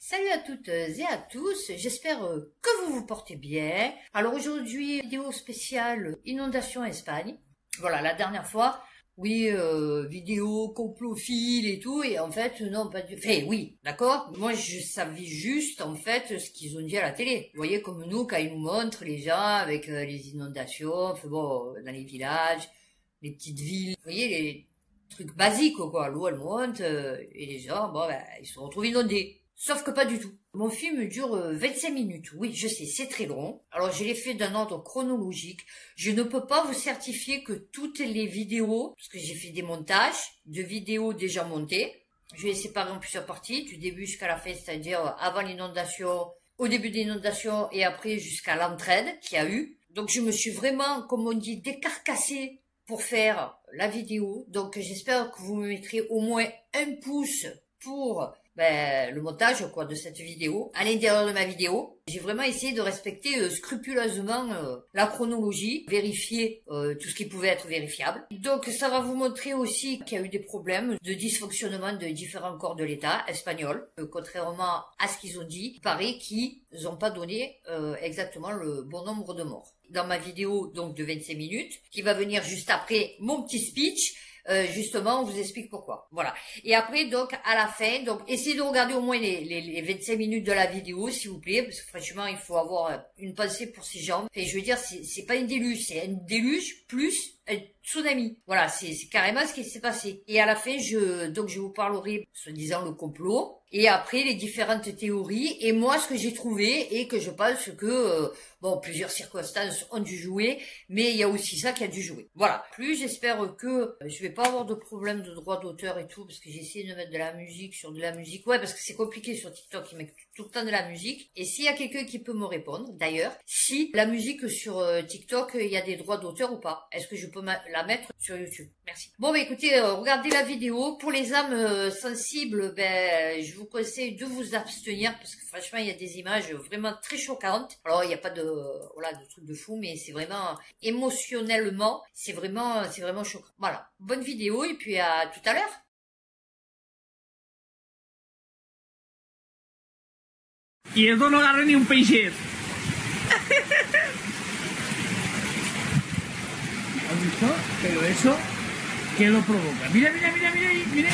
Salut à toutes et à tous, j'espère que vous vous portez bien. Alors aujourd'hui, vidéo spéciale inondation Espagne. Voilà, la dernière fois, oui, vidéo complophile et tout, et en fait, non, pas du... Enfin, oui, d'accord. Moi, je savais juste, en fait, ce qu'ils ont dit à la télé. Vous voyez, comme nous, quand ils nous montrent les gens avec les inondations, enfin bon, dans les villages, les petites villes, vous voyez, les trucs basiques, quoi. L'eau, elle monte, et les gens, bon, ben, ils se retrouvent inondés. Sauf que pas du tout. Mon film dure 25 minutes. Oui, je sais, c'est très long. Alors, je l'ai fait d'un ordre chronologique. Je ne peux pas vous certifier que toutes les vidéos, parce que j'ai fait des montages de vidéos déjà montées. Je vais les séparer en plusieurs parties, du début jusqu'à la fin, c'est-à-dire avant l'inondation, au début de l'inondation et après jusqu'à l'entraide qu'il y a eu. Donc, je me suis vraiment, comme on dit, décarcassée pour faire la vidéo. Donc, j'espère que vous me mettrez au moins un pouce pour le montage quoi de cette vidéo à l'intérieur de ma vidéo. J'ai vraiment essayé de respecter scrupuleusement la chronologie, vérifier tout ce qui pouvait être vérifiable. Donc ça va vous montrer aussi qu'il y a eu des problèmes de dysfonctionnement de différents corps de l'État espagnol. Contrairement à ce qu'ils ont dit, il paraît qu'ils n'ont pas donné exactement le bon nombre de morts. Dans ma vidéo donc de 25 minutes, qui va venir juste après mon petit speech, justement, on vous explique pourquoi. Voilà. Et après, donc, à la fin, donc, essayez de regarder au moins les 25 minutes de la vidéo, s'il vous plaît, parce que franchement, il faut avoir une pensée pour ces gens. Et je veux dire, c'est pas un déluge, c'est un déluge plus un tsunami. Voilà, c'est carrément ce qui s'est passé. Et à la fin, je vous parlerai, soi-disant, le complot. Et après, les différentes théories. Et moi, ce que j'ai trouvé et que je pense que, bon, plusieurs circonstances ont dû jouer, mais il y a aussi ça qui a dû jouer. Voilà. Plus, j'espère que je vais pas avoir de problème de droit d'auteur et tout, parce que j'ai essayé de mettre de la musique sur de la musique. Ouais, parce que c'est compliqué sur TikTok, ils mettent tout le temps de la musique. Et s'il y a quelqu'un qui peut me répondre, d'ailleurs, si la musique sur TikTok, il y a des droits d'auteur ou pas. Est-ce que je peux la mettre sur YouTube? Merci. Bon, écoutez, regardez la vidéo. Pour les âmes sensibles, je vous conseille de vous abstenir, parce que franchement, il y a des images vraiment très choquantes. Alors, il n'y a pas de, de trucs de fou, mais c'est vraiment, émotionnellement, c'est vraiment choquant. Voilà. Bonne vidéo, et puis à tout à l'heure. Y eso no agarra ni un peixet. ¿Has visto? Pero eso, ¿qué lo provoca? Mira, mira, mira, mira, mira.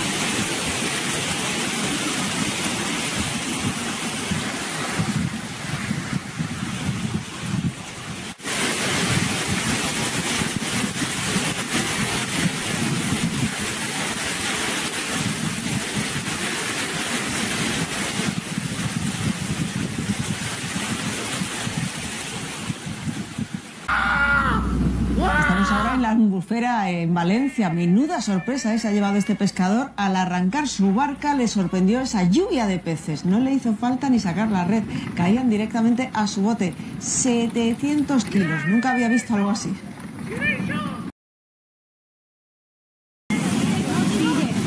Estamos ahora en la Albufera en Valencia. Menuda sorpresa se ha llevado este pescador. Al arrancar su barca le sorprendió esa lluvia de peces. No le hizo falta ni sacar la red. Caían directamente a su bote. 700 kilos. Nunca había visto algo así.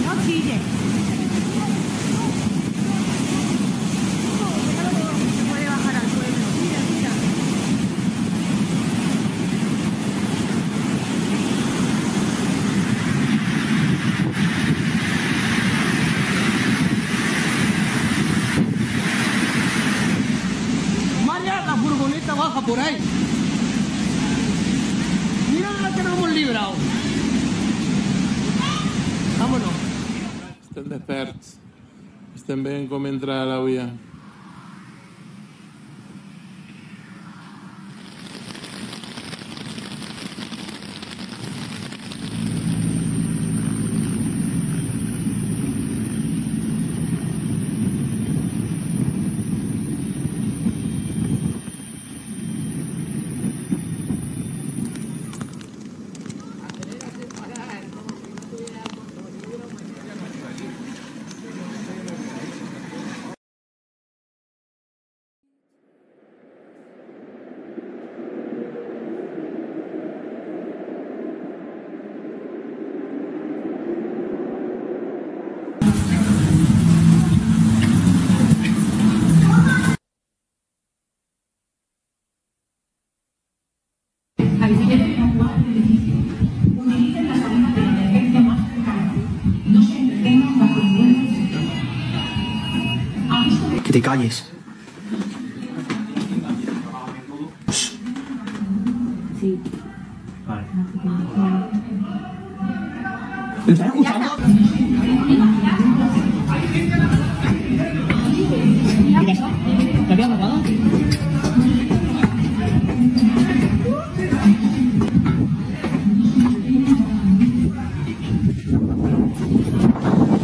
No chille. La furgoneta baja por ahí. Mira de la que nos hemos librado. Vámonos. Estem desperts. Estem veient com entra l'àvia. te calles. Sí. Vale. ¿Me estás escuchando? ¿Qué pasa? ¿Te habías matado?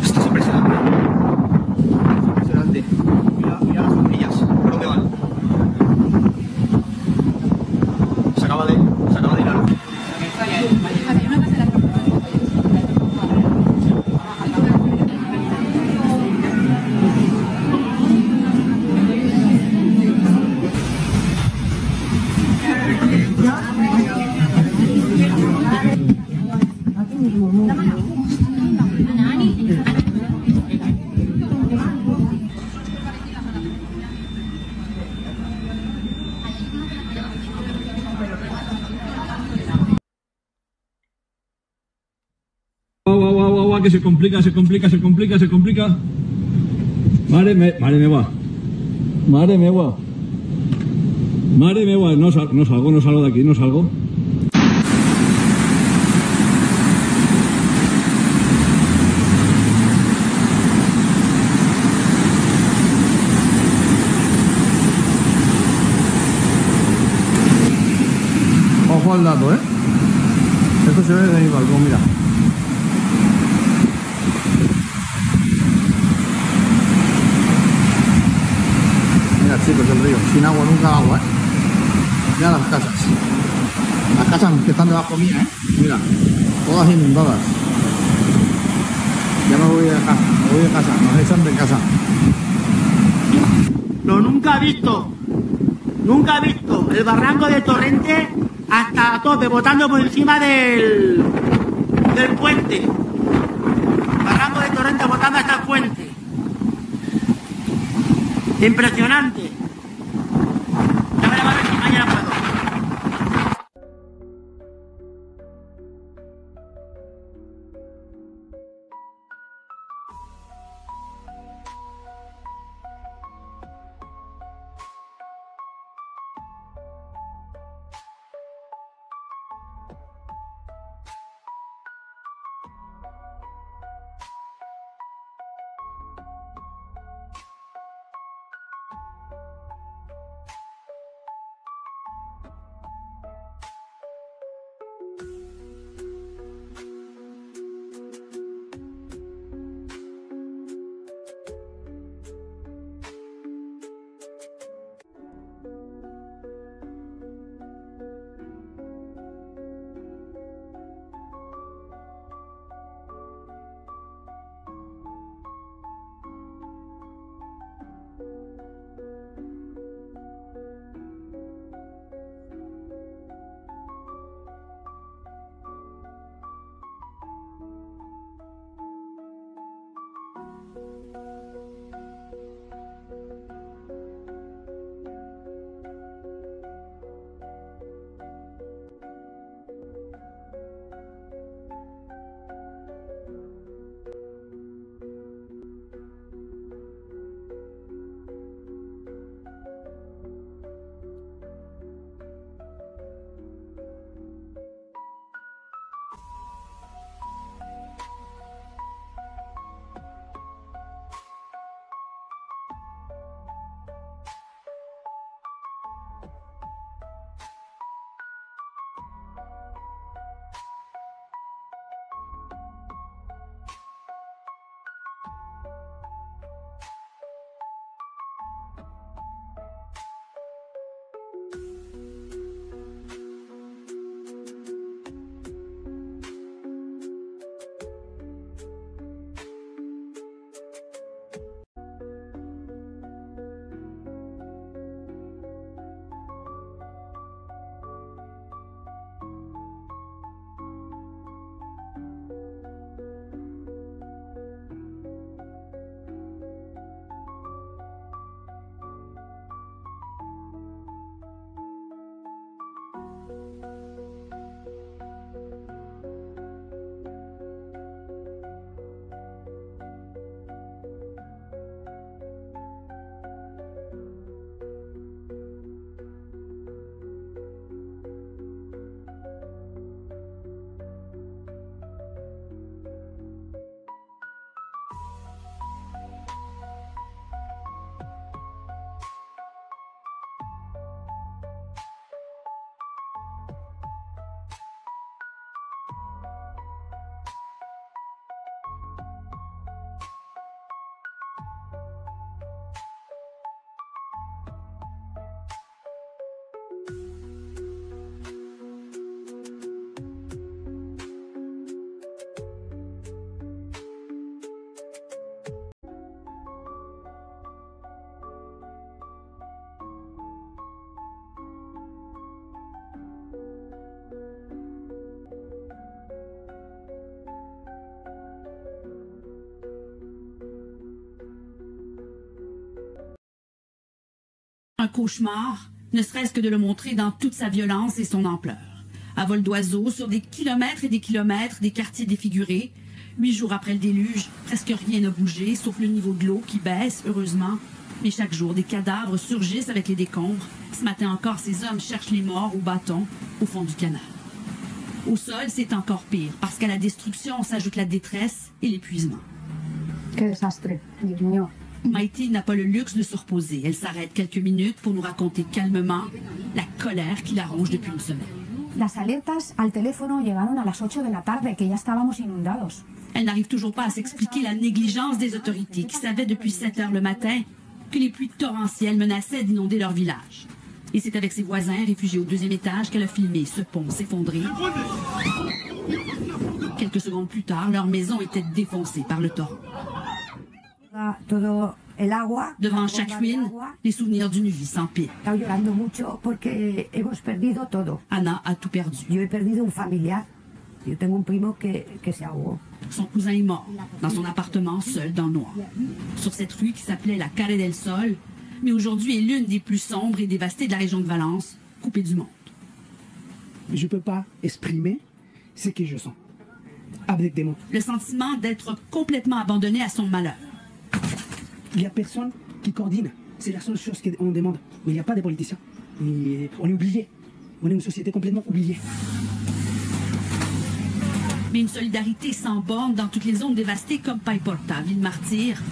Esto es impresionante. Impresionante. Mira las sombrillas. ¿Por dónde van? Se acaba de ir la luz. Que se complica. Madre meva. No salgo de aquí, no salgo. Ojo al dato, Esto se ve desde mi balcón, mira. Mira, chicos, el río. Sin agua, nunca agua, Mira las casas. Las casas que están debajo mía, Mira, todas inundadas. Ya me voy de casa, nos echan de casa. Lo nunca he visto el barranco de Torrente hasta a tope, botando por encima del puente. Barranco de Torrente botando hasta el puente. Impresionante. Ya veremos a ver si mañana puedo. Un cauchemar, ne serait-ce que de le montrer dans toute sa violence et son ampleur. À vol d'oiseau, sur des kilomètres et des kilomètres, des quartiers défigurés. 8 jours après le déluge, presque rien n'a bougé, sauf le niveau de l'eau qui baisse, heureusement. Mais chaque jour, des cadavres surgissent avec les décombres. Ce matin encore, ces hommes cherchent les morts au bâton, au fond du canal. Au sol, c'est encore pire, parce qu'à la destruction s'ajoute la détresse et l'épuisement. Qué desastre, Dios mío. Maïté n'a pas le luxe de se reposer. Elle s'arrête quelques minutes pour nous raconter calmement la colère qui la ronge depuis une semaine. Las alertas al teléfono llegaron a las 8 de la tarde, que ya estábamos inundados. Elle n'arrive toujours pas à s'expliquer la négligence des autorités qui savaient depuis 7 heures le matin que les pluies torrentielles menaçaient d'inonder leur village. Et c'est avec ses voisins réfugiés au 2e étage qu'elle a filmé ce pont s'effondrer. Quelques secondes plus tard, leur maison était défoncée par le torrent. Devant chaque ruine, les souvenirs d'une vie sans pile. Anna a tout perdu. Son cousin est mort, dans son appartement, seul dans le noir. Sur cette rue qui s'appelait la Calle del Sol, mais aujourd'hui est l'une des plus sombres et dévastées de la région de Valence, coupée du monde. Je ne peux pas exprimer ce que je sens, avec des mots. Le sentiment d'être complètement abandonné à son malheur. Il n'y a personne qui coordonne. C'est la seule chose qu'on demande. Mais il n'y a pas de politiciens. Et on est oublié. On est une société complètement oubliée. Mais une solidarité sans borne dans toutes les zones dévastées comme Paiporta, ville martyre.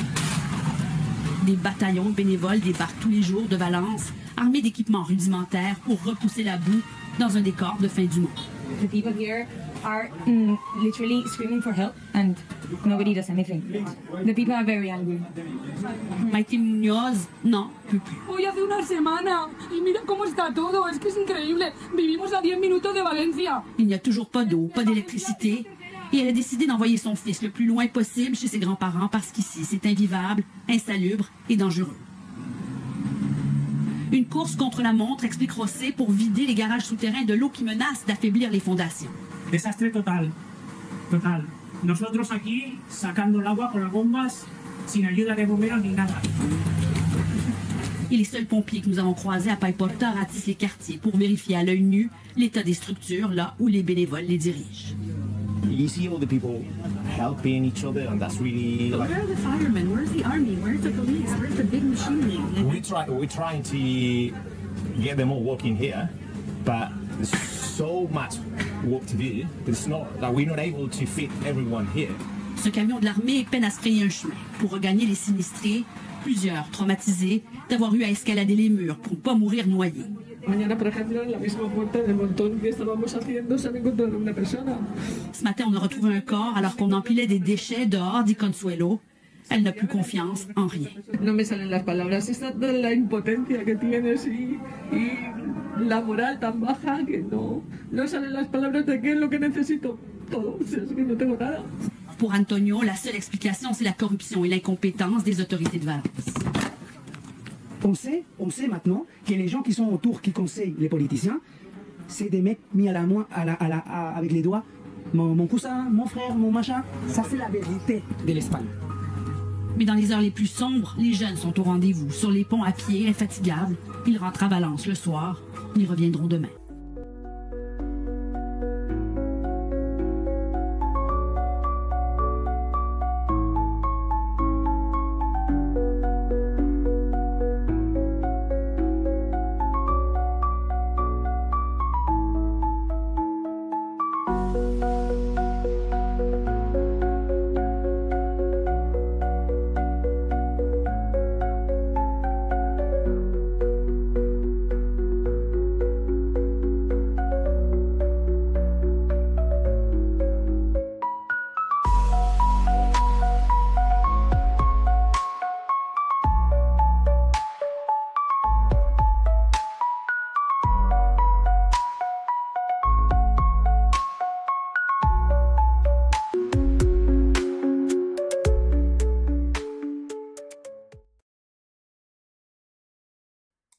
Des bataillons bénévoles débarquent tous les jours de Valence, armés d'équipements rudimentaires pour repousser la boue dans un décor de fin du monde. The people here are literally screaming for help and nobody does anything. The people are very angry. Maite Muñoz, no, peut plus. Hoy hace una semana y mira cómo está todo, es que es increíble. Vivimos a 10 minutos de Valencia. Il n'y a toujours pas d'eau, pas d'électricité. Et elle a décidé d'envoyer son fils le plus loin possible chez ses grands-parents parce qu'ici, c'est invivable, insalubre et dangereux. Une course contre la montre, explique José, pour vider les garages souterrains de l'eau qui menace d'affaiblir les fondations. Desastre total. Total. Nosotros aquí sacando el agua con las bombas, sin ayuda de bomberos ni nada. Et les seuls pompiers que nous avons croisés à Paiporta ratissent les quartiers pour vérifier à l'œil nu l'état des structures là où les bénévoles les dirigent. You see all the people helping each other, and that's really like. Where are the firemen? Where's the army? Where's the police? Where's the big machinery? We're trying to get them all working here, but there's so much work to do. It's not like we're not able to fit everyone here. Ce camion de l'armée peine à se frayer un chemin pour regagner les sinistrés, plusieurs traumatisés d'avoir eu à escalader les murs pour ne pas mourir noyés. Mañana, por ejemplo, en la misma puerta del montón que estábamos haciendo, se han encontrado una persona. Ce matin, on a retrouvé un corps alors qu'on empilait des déchets dehors dit Consuelo. Elle n'a plus confiance en rien. No me salen las palabras. Es tanta la impotencia que tienes y la moral tan baja que no salen las palabras de qué es lo que necesito. Todo. O sea, es que no tengo nada. Pour Antonio, la seule explication, c'est la corruption et l'incompétence des autorités de Valence. On sait maintenant que les gens qui sont autour, qui conseillent les politiciens, c'est des mecs mis à la main, avec les doigts. Mon cousin, mon frère, mon machin. Ça, c'est la vérité de l'Espagne. Mais dans les heures les plus sombres, les jeunes sont au rendez-vous. Sur les ponts à pied, infatigables. Ils rentrent à Valence le soir. Ils reviendront demain.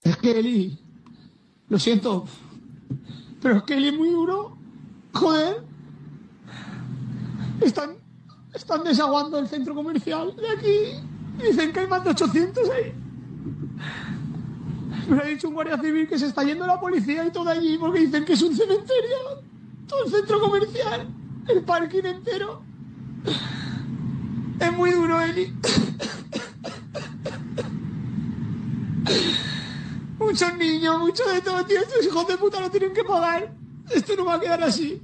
Es que Eli, lo siento, pero es que Eli es muy duro. Joder. Están desaguando el centro comercial de aquí. Dicen que hay más de 800 ahí. Me ha dicho un guardia civil que se está yendo la policía y todo allí porque dicen que es un cementerio. Todo el centro comercial, el parking entero. Es muy duro, Eli. Muchos niños, mucho de todo, tío. Estos hijos de puta lo tienen que pagar. Esto no va a quedar así.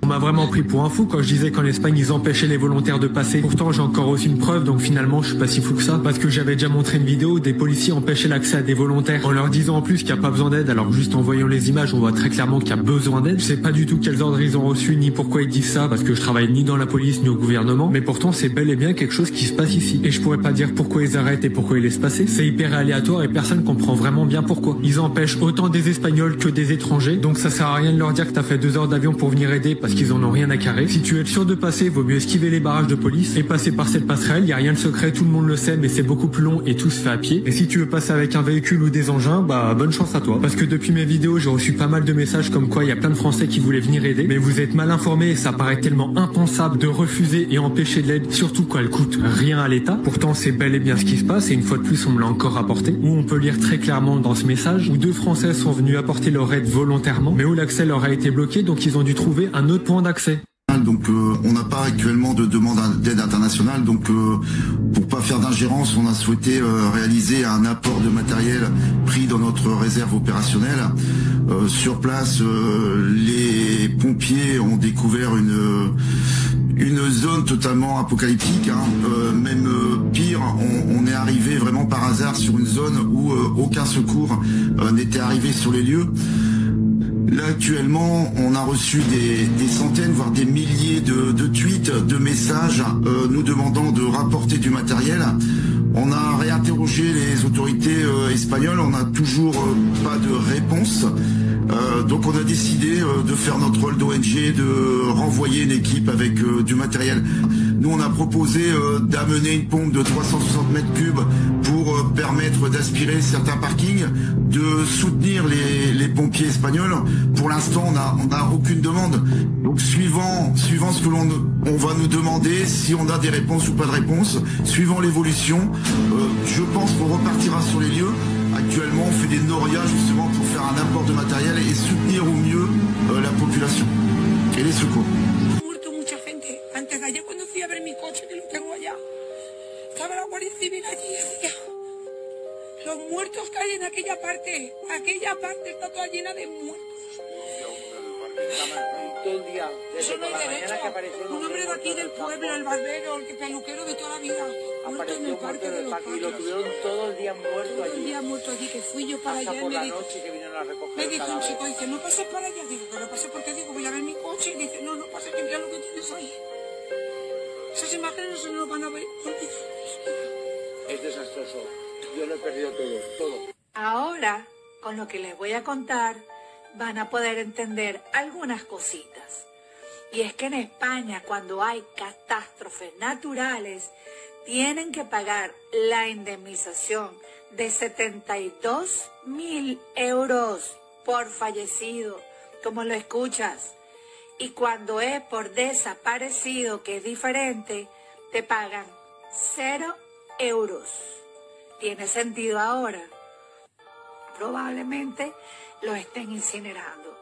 On m'a vraiment pris pour un fou quand je disais qu'en Espagne ils empêchaient les volontaires de passer. Pourtant j'ai encore aussi une preuve, donc finalement je suis pas si fou que ça. Parce que j'avais déjà montré une vidéo où des policiers empêchaient l'accès à des volontaires en leur disant en plus qu'il n'y a pas besoin d'aide, alors que juste en voyant les images on voit très clairement qu'il y a besoin d'aide. Je sais pas du tout quels ordres ils ont reçus ni pourquoi ils disent ça, parce que je travaille ni dans la police ni au gouvernement, mais pourtant c'est bel et bien quelque chose qui se passe ici. Et je pourrais pas dire pourquoi ils arrêtent et pourquoi ils laissent passer. C'est hyper aléatoire et personne comprend vraiment bien pourquoi. Ils empêchent autant des Espagnols que des étrangers, donc ça sert à rien de leur dire que t'as fait 2 heures d'avion pour venir aider parce qu'ils en ont rien à carrer. Si tu veux être sûr de passer, vaut mieux esquiver les barrages de police et passer par cette passerelle. Y a rien de secret, tout le monde le sait, mais c'est beaucoup plus long et tout se fait à pied. Et si tu veux passer avec un véhicule ou des engins, bah bonne chance à toi. Parce que depuis mes vidéos, j'ai reçu pas mal de messages comme quoi il y a plein de Français qui voulaient venir aider, mais vous êtes mal informés et ça paraît tellement impensable de refuser et empêcher de l'aide, surtout quand elle coûte rien à l'État. Pourtant, c'est bel et bien ce qui se passe et une fois de plus, on me l'a encore rapporté. Où on peut lire très clairement dans ce message où 2 Français sont venus apporter leur aide volontairement, mais où l'accès leur a été bloqué, donc ils ont dû trouver un autre point d'accès. Donc on n'a pas actuellement de demande d'aide internationale, donc pour pas faire d'ingérence, on a souhaité réaliser un apport de matériel pris dans notre réserve opérationnelle. Sur place, les pompiers ont découvert une zone totalement apocalyptique, hein. Même pire, on est arrivé vraiment par hasard sur une zone où aucun secours n'était arrivé sur les lieux. Là actuellement, on a reçu des centaines, voire des milliers de tweets, de messages nous demandant de rapporter du matériel. On a réinterrogé les autorités espagnoles, on n'a toujours pas de réponse. Donc on a décidé de faire notre rôle d'ONG, de renvoyer une équipe avec du matériel. Nous on a proposé d'amener une pompe de 360 mètres cubes pour permettre d'aspirer certains parkings, de soutenir les pompiers espagnols. Pour l'instant on n'a aucune demande. Donc suivant ce que on va nous demander, si on a des réponses ou pas de réponses, suivant l'évolution, je pense qu'on repartira sur les lieux. Actuellement, on fait des norias justement pour faire un apport de matériel et soutenir au mieux la population et les secours. Muerto mucha gente. Antes de ayer cuando fui a ver mi coche, que lo tengo allá, estaba la Guardia Civil allí y decía, los muertos que hay en aquella parte está toda llena de muertos. Todo el día. Eso no hay derecho. Un hombre de aquí del pueblo, el barbero, el peluquero de toda la vida, muerto en el parque de los Patos. Y lo tuvieron todo el día muerto Todo allí. el día muerto allí, que fui yo para allá y por me la dijo, noche que vinieron a recoger me dijo un cadáveres. chico, dice, no pases para allá. Digo, que no pase porque digo, voy a ver mi coche. Y dice, no pases, que mira lo que tienes ahí. Esas imágenes no se nos van a ver. Es desastroso. Yo lo he perdido todo. Ahora, con lo que les voy a contar, van a poder entender algunas cositas. Y es que en España, cuando hay catástrofes naturales, tienen que pagar la indemnización de 72.000 euros por fallecido, como lo escuchas. Y cuando es por desaparecido, que es diferente, te pagan 0 euros. ¿Tiene sentido ahora? Probablemente lo estén incinerando,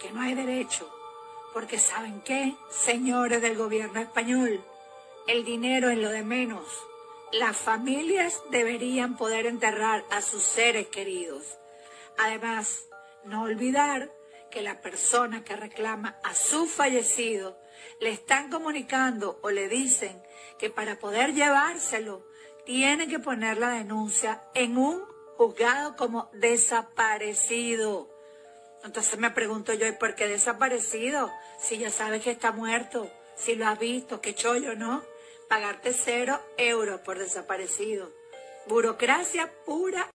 que no hay derecho, porque ¿saben qué? Señores del gobierno español, el dinero es lo de menos. Las familias deberían poder enterrar a sus seres queridos. Además, no olvidar que la persona que reclama a su fallecido le están comunicando o le dicen que para poder llevárselo tiene que poner la denuncia en un juzgado como desaparecido. Entonces me pregunto yo, ¿y por qué desaparecido? Si ya sabes que está muerto, si lo has visto, qué chollo, ¿no? Pagarte 0 euros por desaparecido. Burocracia pura.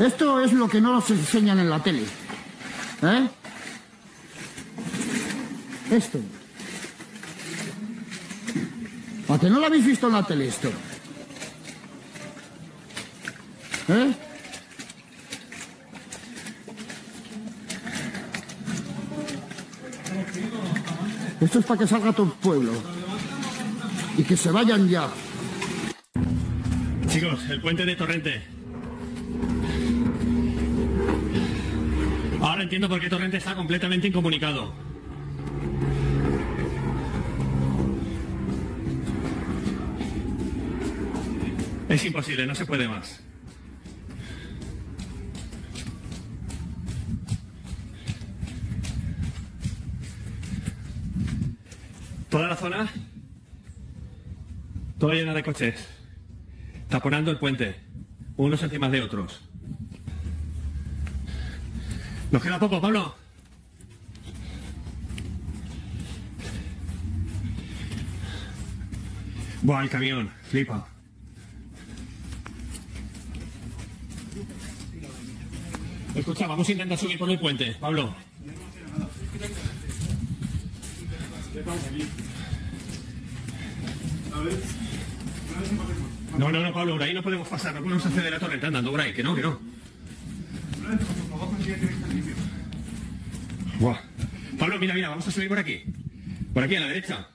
Esto es lo que no nos enseñan en la tele. ¿Eh? Esto. ¿A que no lo habéis visto en la tele esto? ¿Eh? Esto es para que salga todo el pueblo. Y que se vayan ya. Chicos, el puente de Torrente. Ahora entiendo por qué Torrente está completamente incomunicado. Es imposible, no se puede más. Toda la zona, toda llena de coches, taponando el puente, unos encima de otros. Nos queda poco, Pablo. Buah, el camión, flipa. Escucha, vamos a intentar subir por el puente, Pablo. No, Pablo, por ahí no podemos pasar, no podemos acceder a Torrente andando por ahí, que no. Buah. Pablo, mira, vamos a subir por aquí. Por aquí, a la derecha.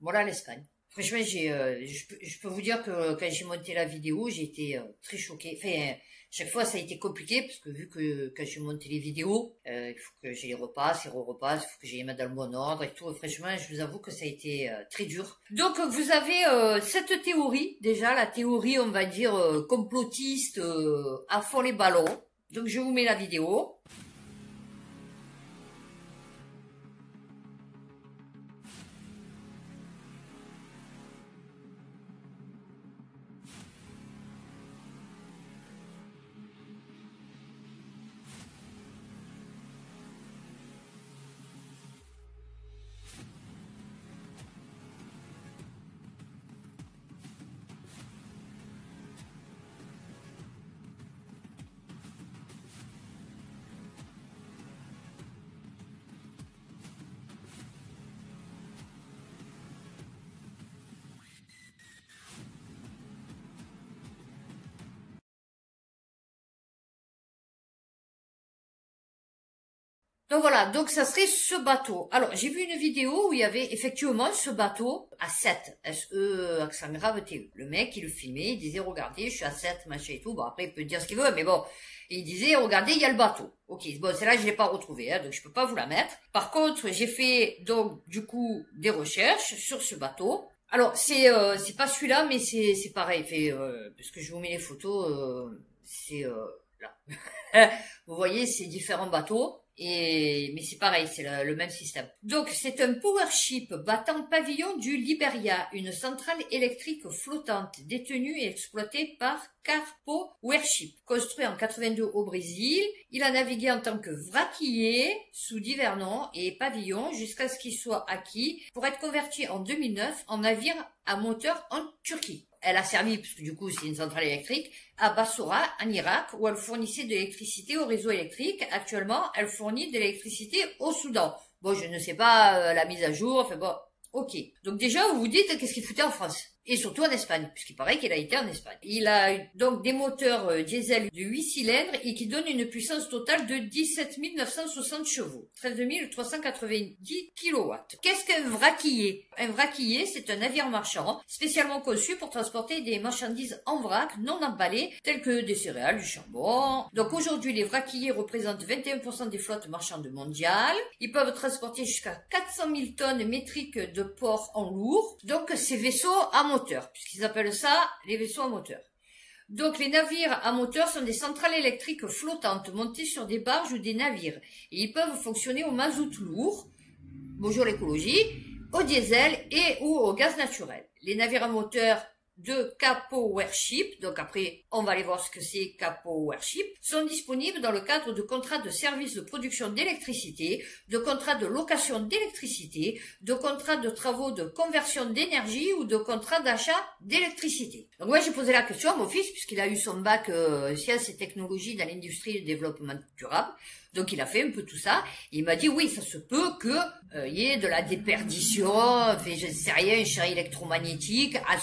Voilà l'Espagne. Franchement, je peux vous dire que quand j'ai monté la vidéo, j'ai été très choquée. Enfin, chaque fois, ça a été compliqué parce que vu que quand j'ai monté les vidéos, il faut que je les repasse, il faut que je les mette dans le bon ordre et tout. Franchement, je vous avoue que ça a été très dur. Donc, vous avez cette théorie, déjà, la théorie, on va dire, complotiste, à fond les ballons. Donc, je vous mets la vidéo. Donc voilà, donc ça serait ce bateau. Alors, j'ai vu une vidéo où il y avait effectivement ce bateau à 7, S-E, accent grave T-E. Le mec, il le filmait, il disait, regardez, je suis à 7, machin et tout. Bon, après, il peut dire ce qu'il veut, mais bon. Il disait, regardez, il y a le bateau. Ok, bon, celle-là, je l'ai pas retrouvée, hein, donc je peux pas vous la mettre. Par contre, j'ai fait, donc, du coup, des recherches sur ce bateau. Alors, c'est pas celui-là, mais c'est pareil, parce que je vous mets les photos, c'est, là. Vous voyez, c'est différents bateaux. Mais c'est pareil, c'est le même système. Donc, c'est un powership battant pavillon du Liberia, une centrale électrique flottante détenue et exploitée par Carpo Warship. Construit en 82 au Brésil, il a navigué en tant que vraquier sous divers noms et pavillons jusqu'à ce qu'il soit acquis pour être converti en 2009 en navire à moteur en Turquie. elle a servi, parce que du coup c'est une centrale électrique, à Basora, en Irak, où elle fournissait de l'électricité au réseau électrique. Actuellement, elle fournit de l'électricité au Soudan. Bon, je ne sais pas la mise à jour, enfin bon, ok. Donc déjà, vous vous dites, qu'est-ce qu'il foutait en France? Et surtout en Espagne, puisqu'il paraît qu'il a été en Espagne. Il a donc des moteurs diesel de 8 cylindres et qui donnent une puissance totale de 17 960 chevaux, 13 390 kW. Qu'est-ce qu'un vraquiller? Un vraquiller, c'est un navire marchand spécialement conçu pour transporter des marchandises en vrac non emballées, telles que des céréales, du charbon. Donc aujourd'hui, les vraquillers représentent 21% des flottes marchandes mondiales. Ils peuvent transporter jusqu'à 400 000 tonnes métriques de porc en lourd. Donc ces vaisseaux à moteur, puisqu'ils appellent ça les vaisseaux à moteur. Donc les navires à moteur sont des centrales électriques flottantes montées sur des barges ou des navires. Et ils peuvent fonctionner au mazout lourd, bonjour l'écologie, au diesel et ou au gaz naturel. Les navires à moteur de K-Powership, donc après on va aller voir ce que c'est K-Powership, sont disponibles dans le cadre de contrats de services de production d'électricité, de contrats de location d'électricité, de contrats de travaux de conversion d'énergie ou de contrats d'achat d'électricité. Donc moi j'ai posé la question à mon fils, puisqu'il a eu son bac sciences et technologies dans l'industrie et le développement durable. Donc il a fait un peu tout ça, et il m'a dit oui, ça se peut que y ait de la déperdition, enfin je ne sais rien, un champ électromagnétique à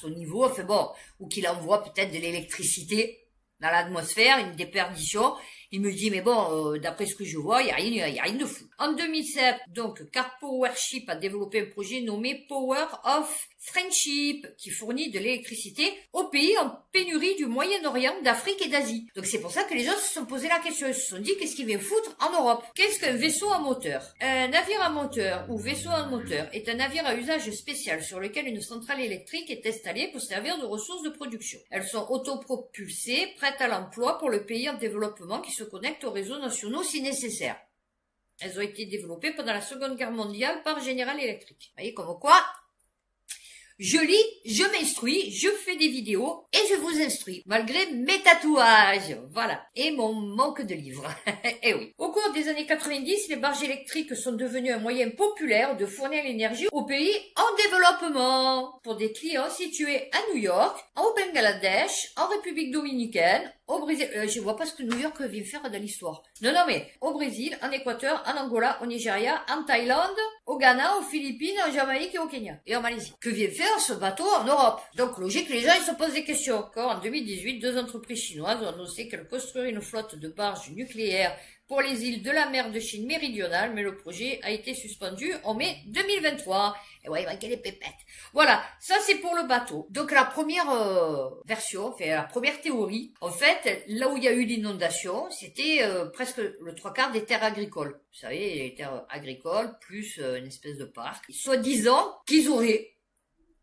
son niveau, enfin bon, ou qu'il envoie peut-être de l'électricité dans l'atmosphère, une déperdition. Il me dit mais bon, d'après ce que je vois, il y a rien de fou. En 2007, donc K-Powership a développé un projet nommé Power of Friendship, qui fournit de l'électricité aux pays en pénurie du Moyen-Orient, d'Afrique et d'Asie. Donc c'est pour ça que les gens se sont posé la question, ils se sont dit qu'est-ce qu'il vient foutre en Europe? Qu'est-ce qu'un vaisseau à moteur? Un navire à moteur ou vaisseau à moteur est un navire à usage spécial sur lequel une centrale électrique est installée pour servir de ressources de production. Elles sont autopropulsées, prêtes à l'emploi pour le pays en développement qui se connecte aux réseaux nationaux si nécessaire. Elles ont été développées pendant la Seconde Guerre mondiale par General Electric. Vous voyez comme quoi je lis, je m'instruis, je fais des vidéos et je vous instruis, malgré mes tatouages, voilà, et mon manque de livres. Eh oui. Au cours des années 90, les barges électriques sont devenues un moyen populaire de fournir l'énergie aux pays en développement, pour des clients situés à New York, au Bangladesh, en République dominicaine, au Brésil. Je vois pas ce que New York vient faire dans l'histoire. Non, mais au Brésil, en Équateur, en Angola, au Nigeria, en Thaïlande, au Ghana, aux Philippines, en Jamaïque et au Kenya. Et en Malaisie. Que vient faire ce bateau en Europe? Donc logique, les gens ils se posent des questions. Encore en 2018, 2 entreprises chinoises ont annoncé qu'elles construiraient une flotte de barges nucléaires pour les îles de la mer de Chine méridionale, mais le projet a été suspendu en mai 2023. Et ouais, il manquait les pépettes. Voilà, ça c'est pour le bateau. Donc la première version, enfin la première théorie, en fait, là où il y a eu l'inondation, c'était presque le 3/4 des terres agricoles. Vous savez, les terres agricoles, plus une espèce de parc. Soi-disant qu'ils auraient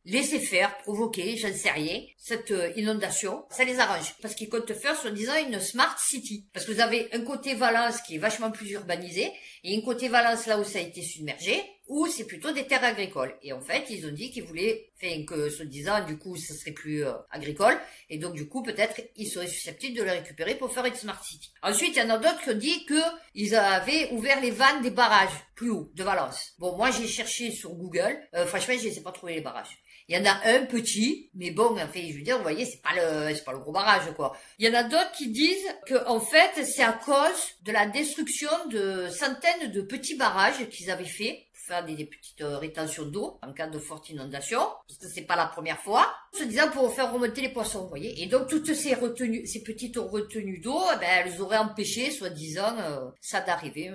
laisser faire, provoquer, je ne sais rien, cette inondation, ça les arrange. Parce qu'ils comptent faire, soi-disant, une smart city. Parce que vous avez un côté Valence qui est vachement plus urbanisé, et un côté Valence là où ça a été submergé, où c'est plutôt des terres agricoles. Et en fait, ils ont dit qu'ils voulaient, enfin, que, soi-disant, du coup, ça serait plus agricole, et donc, du coup, peut-être, ils seraient susceptibles de le récupérer pour faire une smart city. Ensuite, il y en a d'autres qui ont dit qu'ils avaient ouvert les vannes des barrages, plus haut, de Valence. Bon, moi, j'ai cherché sur Google, franchement, je ne sais pas trouver les barrages. Il y en a un petit, mais bon, enfin, je veux dire, vous voyez, c'est pas le gros barrage, quoi. Il y en a d'autres qui disent que, en fait, c'est à cause de la destruction de centaines de petits barrages qu'ils avaient fait pour faire des petites rétentions d'eau en cas de forte inondation, parce que c'est pas la première fois, se disant pour faire remonter les poissons, vous voyez. Et donc, toutes ces petites retenues d'eau, elles auraient empêché, soi-disant, ça d'arriver.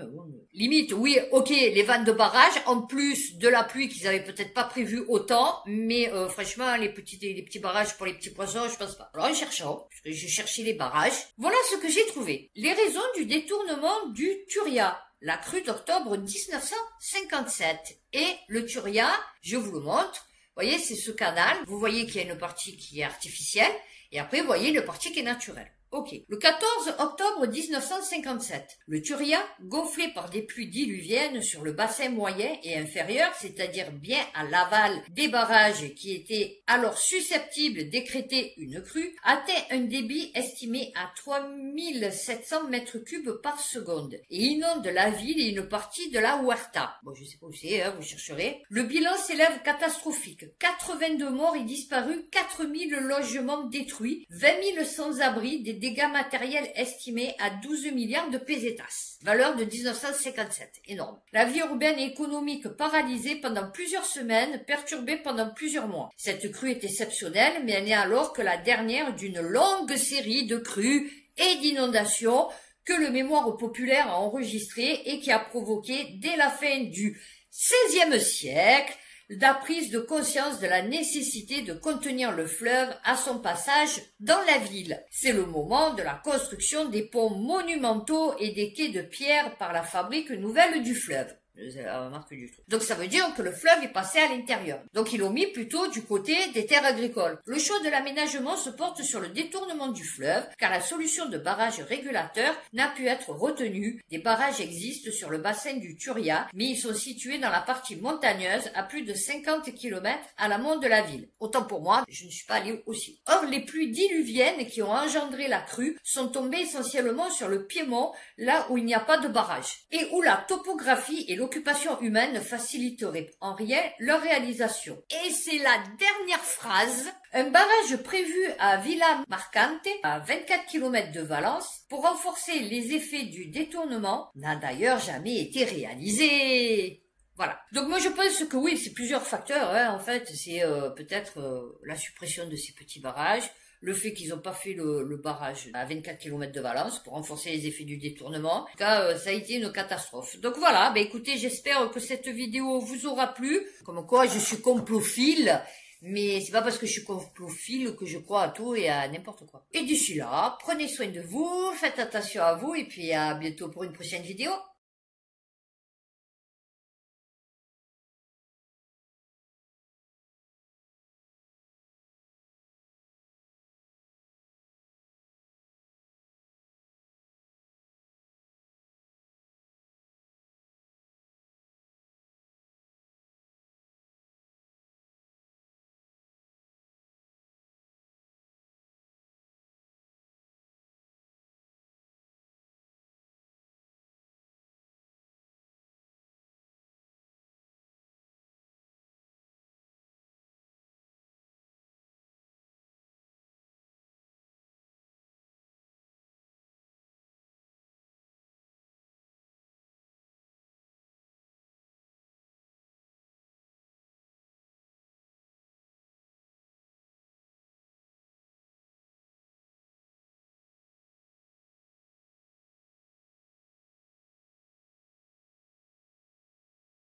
Limite, oui, ok, les vannes de barrage, en plus de la pluie qu'ils avaient peut-être pas prévu autant, mais franchement, les petits barrages pour les petits poissons, je pense pas. Alors, en cherchant, parce que j'ai cherché les barrages, voilà ce que j'ai trouvé. Les raisons du détournement du Turia, la crue d'octobre 1957. Et le Turia, je vous le montre, vous voyez, c'est ce canal. Vous voyez qu'il y a une partie qui est artificielle, et après, vous voyez une partie qui est naturelle. Ok. Le 14 octobre 1957, le Turia, gonflé par des pluies diluviennes sur le bassin moyen et inférieur, c'est-à-dire bien à l'aval des barrages qui étaient alors susceptibles d'écréter une crue, atteint un débit estimé à 3700 mètres cubes par seconde et inonde la ville et une partie de la Huerta. Bon, je sais pas où c'est, vous chercherez. Le bilan s'élève catastrophique. 82 morts et disparus, 4000 logements détruits, 20 000 sans-abri, des dégâts matériels estimés à 12 milliards de pesetas. Valeur de 1957. Énorme. La vie urbaine et économique paralysée pendant plusieurs semaines, perturbée pendant plusieurs mois. Cette crue est exceptionnelle, mais elle n'est alors que la dernière d'une longue série de crues et d'inondations que le mémoire populaire a enregistré et qui a provoqué, dès la fin du XVIe siècle, la prise de conscience de la nécessité de contenir le fleuve à son passage dans la ville. C'est le moment de la construction des ponts monumentaux et des quais de pierre par la fabrique nouvelle du fleuve. La remarque du truc. Donc ça veut dire que le fleuve est passé à l'intérieur. Donc ils l'ont mis plutôt du côté des terres agricoles. Le choix de l'aménagement se porte sur le détournement du fleuve, car la solution de barrage régulateur n'a pu être retenue. Des barrages existent sur le bassin du Turia, mais ils sont situés dans la partie montagneuse à plus de 50 km à l'amont de la ville. Autant pour moi, je ne suis pas allée aussi. Or, les pluies diluviennes qui ont engendré la crue sont tombées essentiellement sur le Piémont, là où il n'y a pas de barrage, et où la topographie et l'occupation humaine ne faciliterait en rien leur réalisation. Et c'est la dernière phrase. Un barrage prévu à Villa Marcante, à 24 km de Valence, pour renforcer les effets du détournement, n'a d'ailleurs jamais été réalisé. Voilà. Donc moi je pense que oui, c'est plusieurs facteurs. En fait, c'est peut-être la suppression de ces petits barrages, le fait qu'ils n'ont pas fait le barrage à 24 km de Valence pour renforcer les effets du détournement. En tout cas, ça a été une catastrophe. Donc voilà, écoutez, j'espère que cette vidéo vous aura plu. Comme quoi, je suis complophile, mais c'est pas parce que je suis complophile que je crois à tout et à n'importe quoi. Et d'ici là, prenez soin de vous, faites attention à vous, et puis à bientôt pour une prochaine vidéo.